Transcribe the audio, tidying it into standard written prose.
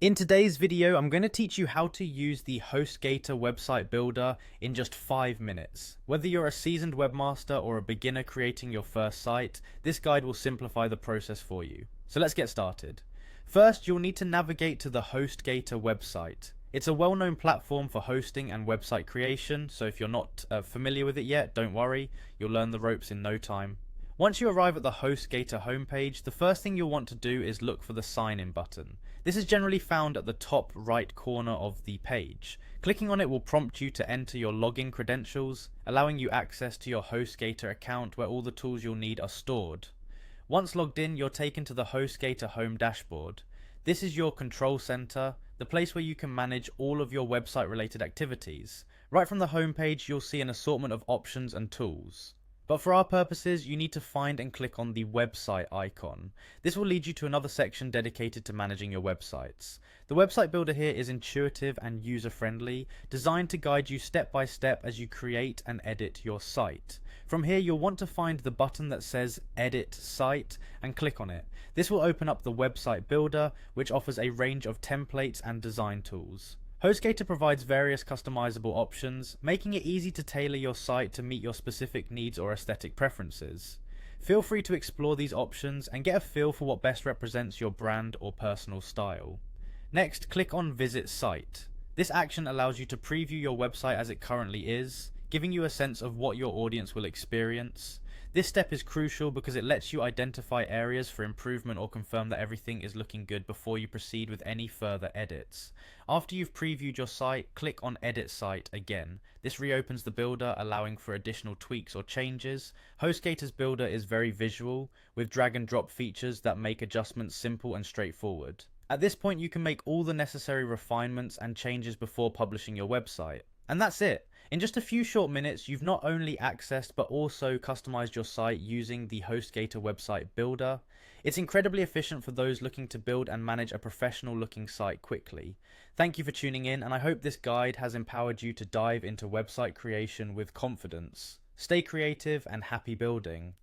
In today's video, I'm going to teach you how to use the Hostgator website builder in just 5 minutes. Whether you're a seasoned webmaster or a beginner creating your first site, this guide will simplify the process for you. So let's get started. First, you'll need to navigate to the Hostgator website. It's a well-known platform for hosting and website creation, so if you're not familiar with it yet, don't worry, you'll learn the ropes in no time. Once you arrive at the Hostgator homepage, the first thing you'll want to do is look for the sign in button. This is generally found at the top right corner of the page. Clicking on it will prompt you to enter your login credentials, allowing you access to your Hostgator account where all the tools you'll need are stored. Once logged in, you're taken to the Hostgator home dashboard. This is your control center, the place where you can manage all of your website related activities. Right from the homepage, you'll see an assortment of options and tools. But for our purposes, you need to find and click on the website icon. This will lead you to another section dedicated to managing your websites. The website builder here is intuitive and user-friendly, designed to guide you step by step as you create and edit your site. From here, you'll want to find the button that says Edit Site and click on it. This will open up the website builder, which offers a range of templates and design tools. Hostgator provides various customizable options, making it easy to tailor your site to meet your specific needs or aesthetic preferences. Feel free to explore these options and get a feel for what best represents your brand or personal style. Next, click on Visit Site. This action allows you to preview your website as it currently is, giving you a sense of what your audience will experience. This step is crucial because it lets you identify areas for improvement or confirm that everything is looking good before you proceed with any further edits. After you've previewed your site, click on Edit Site again. This reopens the builder, allowing for additional tweaks or changes. HostGator's builder is very visual, with drag and drop features that make adjustments simple and straightforward. At this point, you can make all the necessary refinements and changes before publishing your website. And that's it. In just a few short minutes, you've not only accessed but also customized your site using the Hostgator website builder. It's incredibly efficient for those looking to build and manage a professional looking site quickly. Thank you for tuning in, and I hope this guide has empowered you to dive into website creation with confidence. Stay creative and happy building.